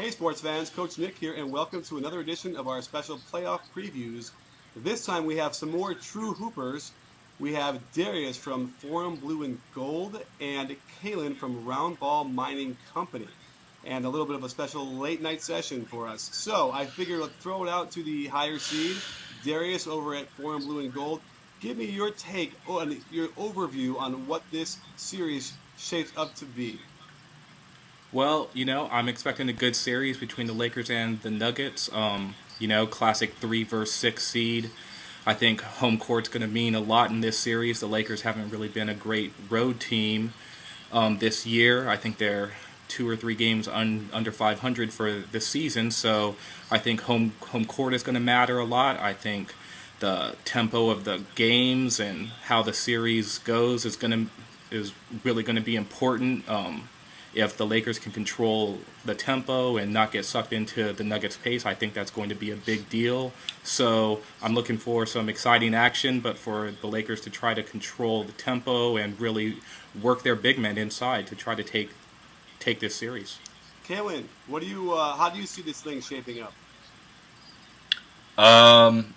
Hey sports fans, Coach Nick here, and welcome to another edition of our special playoff previews. This time we have some more true hoopers. We have Darius from Forum Blue and Gold and Kalen from Round Ball Mining Company. And a little bit of a special late night session for us. So I figured let's throw it out to the higher seed, Darius over at Forum Blue and Gold. Give me your take on your overview on what this series shapes up to be. Well, I'm expecting a good series between the Lakers and the Nuggets. Classic 3 versus 6 seed. I think home court's going to mean a lot in this series. The Lakers haven't really been a great road team this year. I think they're 2 or 3 games under 500 for this season. So I think home court is going to matter a lot. I think the tempo of the games and how the series goes is really going to be important. If the Lakers can control the tempo and not get sucked into the Nuggets' pace, I think that's going to be a big deal. So I'm looking for some exciting action, but for the Lakers to try to control the tempo and really work their big men inside to try to take this series. Kalen, how do you see this thing shaping up? Um,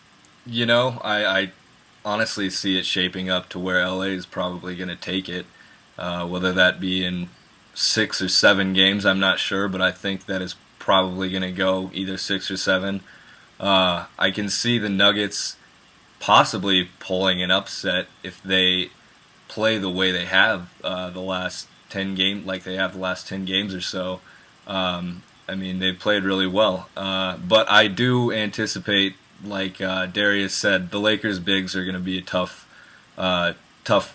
I honestly see it shaping up to where LA is probably going to take it, whether that be in 6 or 7 games, I'm not sure, but I think that is probably going to go either 6 or 7. I can see the Nuggets possibly pulling an upset if they play the way they have the last 10 games, like they have the last 10 games or so. They've played really well, but I do anticipate, like Darius said, the Lakers bigs are going to be a tough. They're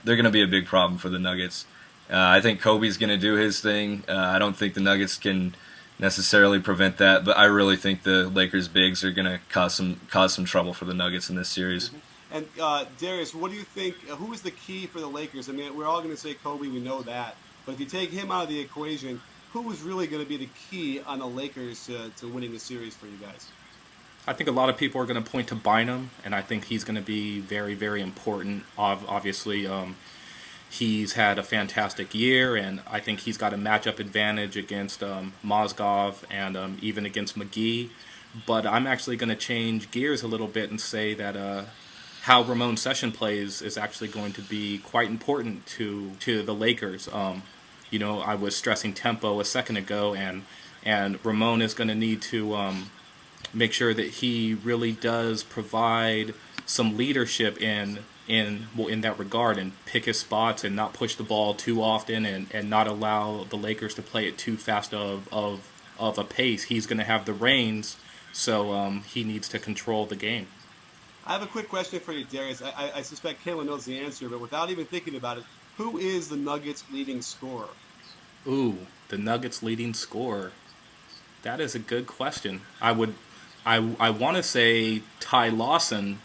going to be a big problem for the Nuggets. I think Kobe's going to do his thing. I don't think the Nuggets can necessarily prevent that, but I really think the Lakers bigs are going to cause some trouble for the Nuggets in this series. And Darius, what do you think? Who is the key for the Lakers? I mean, we're all going to say Kobe. We know that, but if you take him out of the equation, who is really going to be the key on the Lakers to winning the series for you guys? I think a lot of people are going to point to Bynum, and I think he's going to be very, very important. Obviously, he's had a fantastic year, and I think he's got a matchup advantage against Mozgov and even against McGee. But I'm actually going to change gears a little bit and say that how Ramon Session plays is actually going to be quite important to the Lakers. I was stressing tempo a second ago, and Ramon is going to need to make sure that he really does provide some leadership in that regard and pick his spots and not push the ball too often and not allow the Lakers to play at too fast of a pace. He's going to have the reins, so he needs to control the game. I have a quick question for you, Darius. I suspect Kalen knows the answer, but without even thinking about it, who is the Nuggets' leading scorer? Ooh, the Nuggets' leading scorer. That is a good question. I want to say Ty Lawson.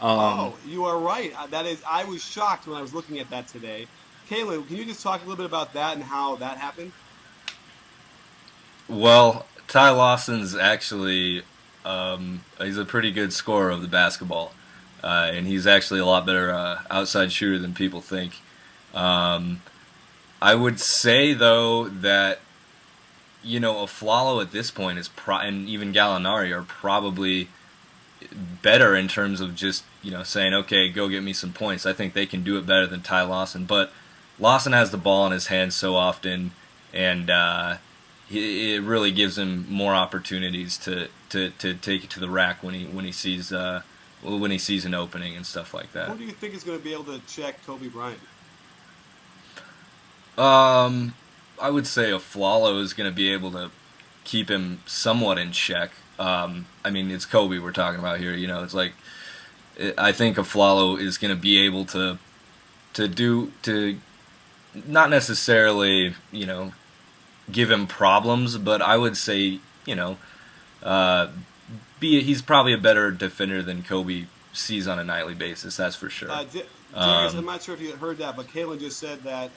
Oh, you are right. That is, I was shocked when I was looking at that today. Kalen, can you just talk a little bit about that and how that happened? Well, Ty Lawson's actually he's a pretty good scorer of the basketball, and he's actually a lot better outside shooter than people think. Um, I would say though that Afflalo at this point and even Galinari are probably better in terms of just saying, okay, go get me some points. I think they can do it better than Ty Lawson, but Lawson has the ball in his hands so often, and it really gives him more opportunities to take it to the rack when he sees an opening and stuff like that. Who do you think is going to be able to check Kobe Bryant? I would say Afflalo is going to be able to keep him somewhat in check. It's Kobe we're talking about here. It's like I think Afflalo is going to be able to not necessarily give him problems, but I would say uh, he's probably a better defender than Kobe sees on a nightly basis. That's for sure. Darius, I'm not sure if you heard that, but Kalen just said that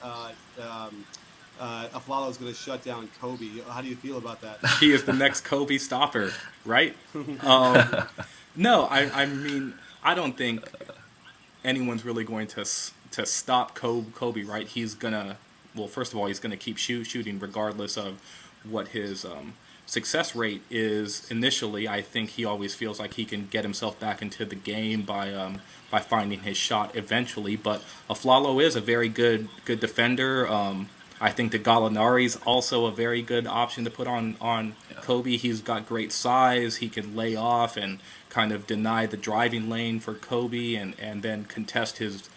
Afflalo is going to shut down Kobe. How do you feel about that? He is the next Kobe stopper, right? No, I mean, I don't think anyone's really going to stop Kobe, right? He's gonna, well, first of all, he's gonna keep shooting regardless of what his success rate is initially. I think he always feels like he can get himself back into the game by finding his shot eventually. But Afflalo is a very good defender. I think that Galinari is also a very good option to put on Kobe. He's got great size. He can lay off and kind of deny the driving lane for Kobe, and then contest his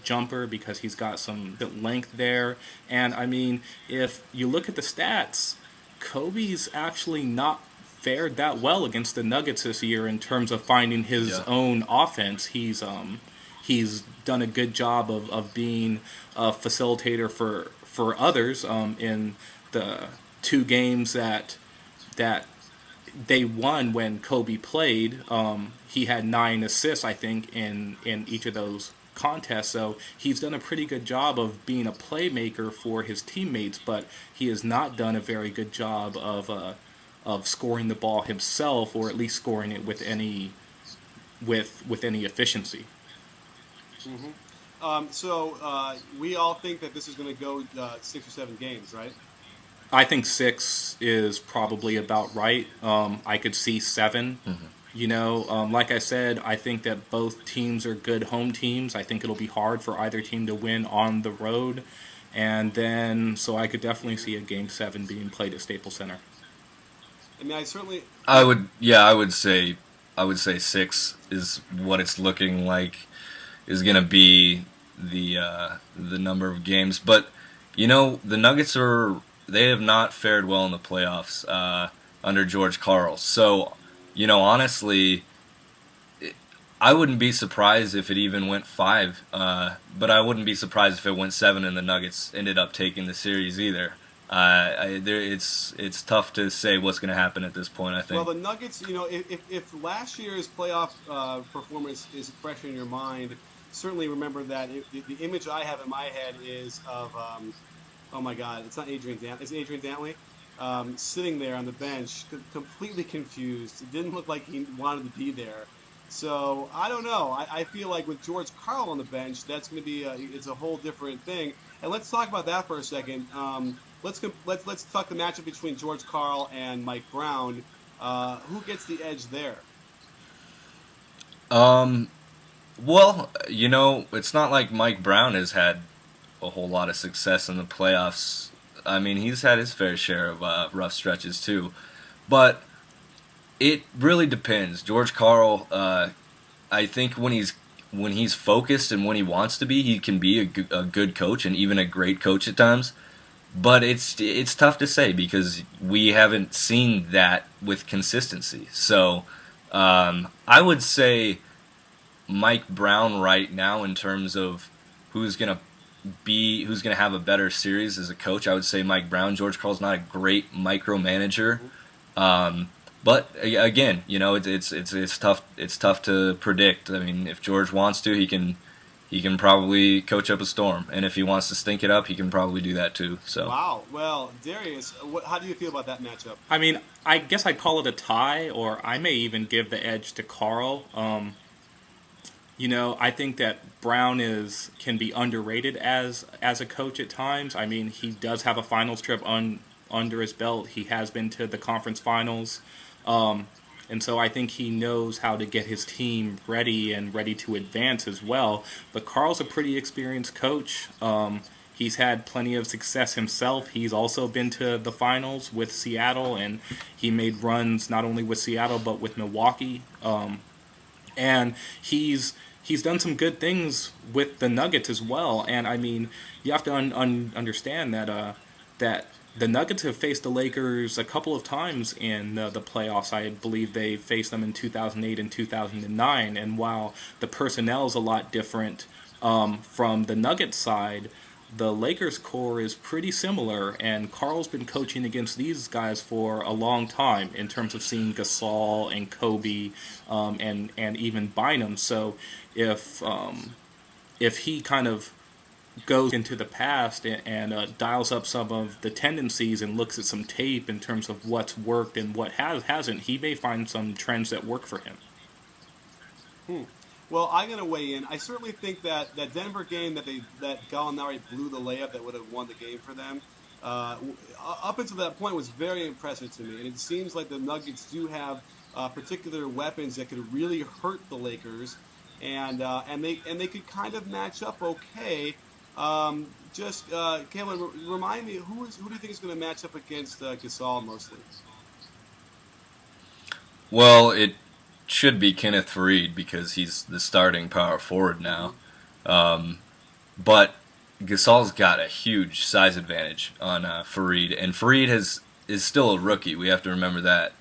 jumper because he's got some length there. And I mean, if you look at the stats, Kobe's actually not fared that well against the Nuggets this year in terms of finding his own offense. He's done a good job of being a facilitator for others in the two games that they won when Kobe played. He had 9 assists, I think, in each of those contests. So he's done a pretty good job of being a playmaker for his teammates, but he has not done a very good job of scoring the ball himself, or at least scoring it with any efficiency. Mm-hmm. So we all think that this is going to go 6 or 7 games, right? I think 6 is probably about right. I could see 7. Mm-hmm. You know, like I said, I think that both teams are good home teams. I think it'll be hard for either team to win on the road. And then, so I could definitely see a Game 7 being played at Staples Center. I mean, I would say 6 is what it's looking like is going to be the number of games. But, you know, the Nuggets they have not fared well in the playoffs under George Karl. So, you know, honestly, I wouldn't be surprised if it even went 5, but I wouldn't be surprised if it went 7 and the Nuggets ended up taking the series either. It's tough to say what's going to happen at this point, I think. Well, the Nuggets, you know, if last year's playoff performance is fresh in your mind, certainly remember that the image I have in my head is of, oh my God, it's not Adrian Dantley. It's Adrian Dantley. Sitting there on the bench, completely confused. It didn't look like he wanted to be there. So I don't know. I feel like with George Karl on the bench, that's going to be it's a whole different thing. And let's talk about that for a second. Let's talk the matchup between George Karl and Mike Brown. Who gets the edge there? Well, you know, it's not like Mike Brown has had a whole lot of success in the playoffs. I mean, he's had his fair share of rough stretches too, but it really depends. George Karl, I think when he's focused and when he wants to be, he can be a good coach and even a great coach at times. But it's tough to say because we haven't seen that with consistency. So I would say Mike Brown right now in terms of who's gonna have a better series as a coach. I would say Mike Brown. George Karl's not a great micromanager, but again, you know, it's tough. It's tough to predict. I mean, if George wants to, he can probably coach up a storm, and if he wants to stink it up, he can probably do that too. So wow. Well, Darius, how do you feel about that matchup? I mean, I guess I'd call it a tie, or I may even give the edge to Karl. You know, I think that Brown can be underrated as a coach at times. I mean, he does have a finals trip under his belt. He has been to the conference finals. And so I think he knows how to get his team ready to advance as well. But Karl's a pretty experienced coach. He's had plenty of success himself. He's also been to the finals with Seattle, and he made runs not only with Seattle but with Milwaukee. And he's done some good things with the Nuggets as well. And I mean, you have to understand that the Nuggets have faced the Lakers a couple of times in the playoffs. I believe they faced them in 2008 and 2009. And while the personnel is a lot different from the Nuggets side, the Lakers core is pretty similar, and Karl's been coaching against these guys for a long time in terms of seeing Gasol and Kobe and even Bynum. So if he kind of goes into the past and dials up some of the tendencies and looks at some tape in terms of what's worked and what hasn't, he may find some trends that work for him. Well, I'm going to weigh in. I certainly think that Denver game that Galinari blew the layup that would have won the game for them. up until that point was very impressive to me. And it seems like the Nuggets do have particular weapons that could really hurt the Lakers, and they could kind of match up okay. Kalen, remind me who do you think is going to match up against Gasol mostly? Well, it should be Kenneth Faried because he's the starting power forward now. But Gasol's got a huge size advantage on Faried, and Faried is still a rookie. We have to remember that.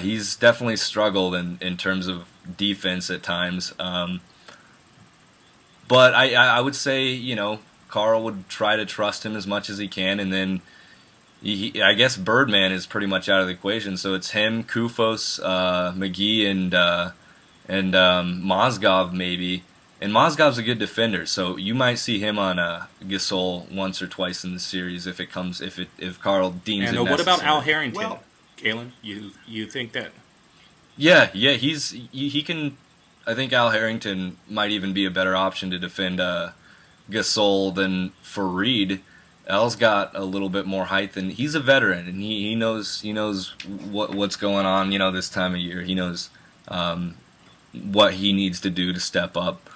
He's definitely struggled in terms of defense at times. But I would say, Carl would try to trust him as much as he can, and then I guess Birdman is pretty much out of the equation. So it's him, Kufos, McGee, and Mozgov maybe. And Mozgov's a good defender, so you might see him on Gasol once or twice in the series if Carl deems it necessary. And what about Al Harrington, Well, Kalen? You think that? Yeah, he can. I think Al Harrington might even be a better option to defend Gasol than Faried. Al's got a little bit more height, and he's a veteran, and he knows what's going on. This time of year, he knows what he needs to do to step up.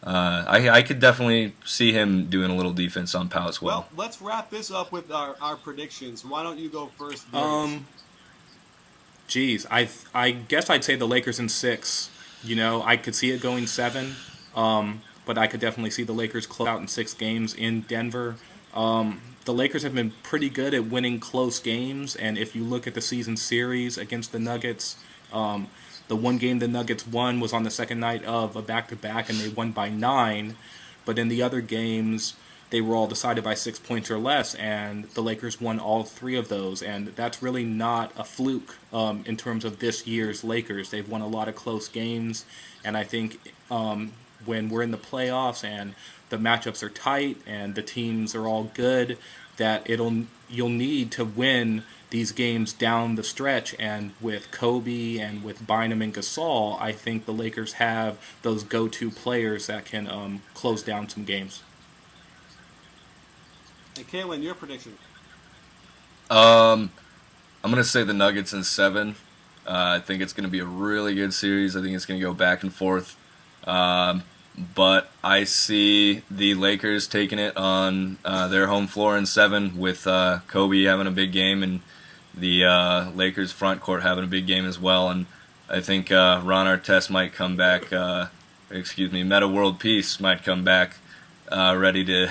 I could definitely see him doing a little defense on Pau as well. Well, let's wrap this up with our predictions. Why don't you go first? Geez, I guess I'd say the Lakers in 6. I could see it going 7, but I could definitely see the Lakers close out in 6 games in Denver. The Lakers have been pretty good at winning close games, and if you look at the season series against the Nuggets, the one game the Nuggets won was on the second night of a back-to-back, and they won by 9. But in the other games, they were all decided by 6 points or less, and the Lakers won all 3 of those. And that's really not a fluke in terms of this year's Lakers. They've won a lot of close games, and I think when we're in the playoffs and the matchups are tight and the teams are all good, that you'll need to win these games down the stretch, and with Kobe and with Bynum and Gasol, I think the Lakers have those go-to players that can close down some games. And Kalen, your prediction? I'm going to say the Nuggets in 7. I think it's going to be a really good series. I think it's going to go back and forth. But I see the Lakers taking it on their home floor in 7 with Kobe having a big game and the Lakers front court having a big game as well. And I think Ron Artest might come back, Meta World Peace might come back ready to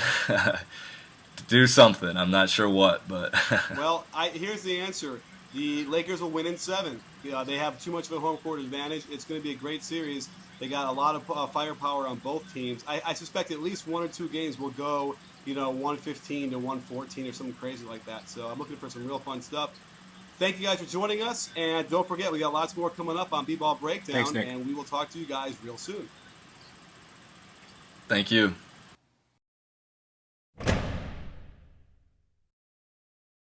to do something. I'm not sure what, but Well, here's the answer. The Lakers will win in 7. They have too much of a home court advantage. It's going to be a great series. They got a lot of firepower on both teams. I suspect at least 1 or 2 games will go, 115 to 114 or something crazy like that. So I'm looking for some real fun stuff. Thank you guys for joining us, and don't forget we got lots more coming up on B-Ball Breakdown, Thanks, Nick. and we will talk to you guys real soon. thank you.